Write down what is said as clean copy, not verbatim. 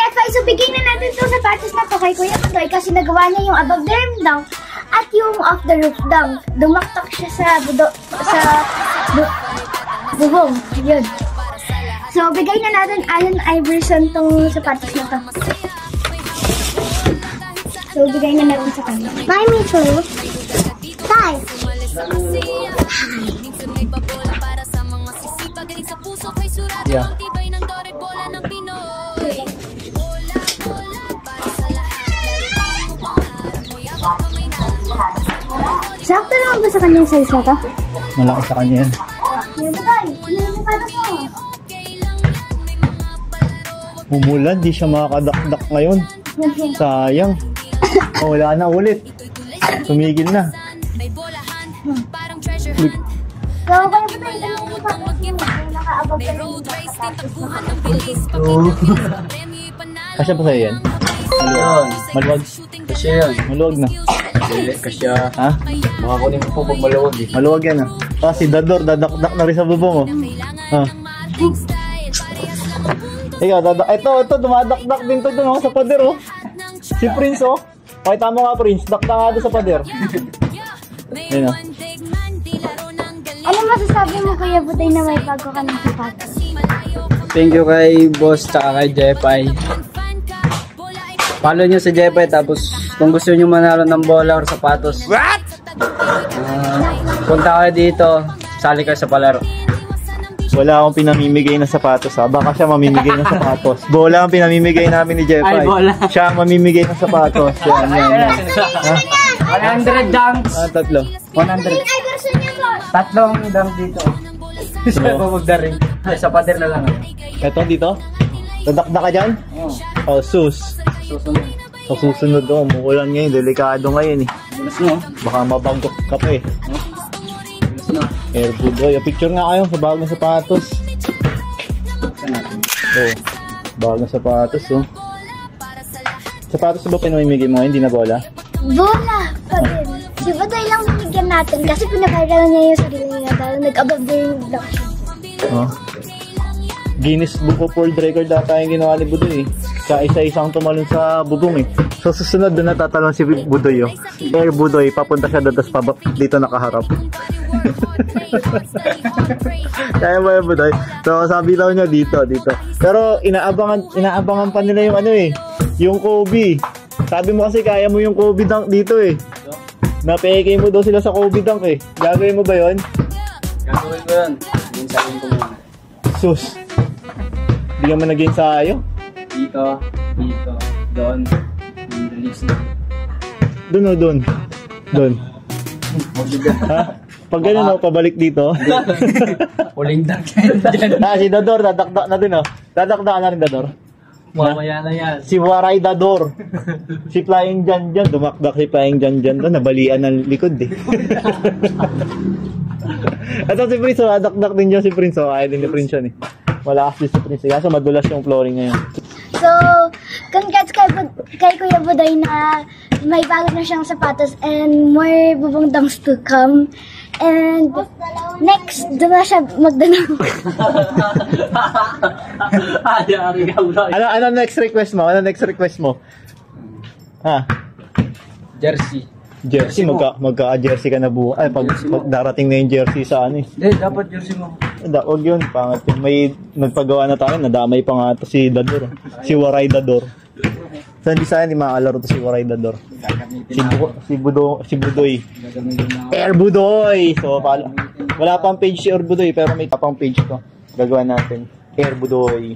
Jeffy, so bigay na natin itong sapatos na to kay Kuya Budoy kasi nagawa niya yung above the rim down at yung off the roof down. Dumaktak siya sa bubong. Yun. So, bigay na natin Allen Iverson tong sapatos na to. So, bigay na natin sa kanya. Buy me too. Guys. Yeah. Sakto lang ba sa kanyang size na to? Malaki sa kanya yan. Umulan, di siya makakadakdak ngayon. Sayang. Oh, wala na ulit. Tumigil na. So, kaya ba tayo nakaabag ka rin yung Kasya pa sa'yo yan? Maluwag. Kasya yan. Maluwag na. Kasya. Ha? Baka kunin mo po pag maluwag eh. Maluwag yan ah. Si Dador, dadakdak na rin sa bubong oh. Ha? Ikaw, ito, dumadakdak din to dun oh, sa pader oh. Si Prince oh. Pakita mo nga Prince, dakdak nga doon sa pader. Ayun oh. Ano masasabi mo Kuya Budoy na may bago ka ng sapatos? Thank you kay boss tsaka kay Jeffy. Follow nyo sa Jeffy tapos kung gusto nyo manalo ng bola or sapatos. What? Punta kayo dito, sali kayo sa palaro. Wala akong pinamimigay na sapatos ha. Baka siya mamimigay ng sapatos. Bola ang pinamimigay namin ni Jeffy. Ay, bola. Siya ang mamimigay ng sapatos. Yan. 100 dunks. Tatlo. 100. Tatlong dunk dito. Isa po magdaring. Sa pader na lang. Eto dito? Dadakdak ka dyan? Oh, sus. Susunod. Sa susunod ko, umuulan ngayon. Delikado ngayon eh. Bilis mo. Baka mabangkok ka pa eh. Bilis mo. Air Budoy. Picture nga kayo sa bagong sapatos. Oh, bagong sapatos oh. Sapatos ba pinamimigay mo? Hindi na bola? Bola pa din. Si Budoy lang binigyan natin kasi pinakailan niya yung sarili niya dahil nag-above the rim down siya. Oh. Guinness Book of World Record data yung ginawa ni Budoy eh. Sa isa-isang tumalon sa bubong eh. So susunod doon natatalon si Budoy oh. Air Budoy, papunta siya doon tapos dito nakaharap. Kaya ba yung Budoy? So sabi daw niya dito. Pero inaabangan pa nila yung ano eh. Yung Kobe. Sabi mo kasi kaya mo yung Kobe dunk dito eh. Napeke mo daw sila sa Kobe dunk eh. Gagawin mo ba yun? Gagawin ko yun. Ginsahin ko muna. Sus. Hindi ka man nag-ensayo? Dito. Doon. Doon o doon? Doon. Ha? Pag gano'n o, pabalik dito. Uling dunk. Si Dador, dadakdak na din o. Dadakdak na rin Dador. Mamaya na yan. Si Waray Dador. Si Flying Jan Jan. Dumakdak si Flying Jan Jan doon. Nabalian ng likod eh. Ito si Prince o. Dadakdak din dyan si Prince o. Ayaw din ni Prince yan eh. Wala kasi si Prince. Kaso madulas yung flooring ngayon. So, congrats kay Kuya Budoy na may bago na siyang sapatos and more bubong dunks to come. And next, doon na siya magdanaw. Ano next request mo? Ha? Jersey. Jersey, magka-jersey ka na buo. Ay, pag darating na yung jersey sa ano eh. Hindi, dapat jersey mo. Huwag yun, pangat yun. May nagpagawa na tayo, nadamay pa nga ito si Dador. Si Waray Dador. So, hindi sana hindi makakalaro to si Waray Dador. Si Budoy. Air Budoy! So, wala pang page si Air Budoy, pero may tapang page to. Gagawa natin. Air Budoy.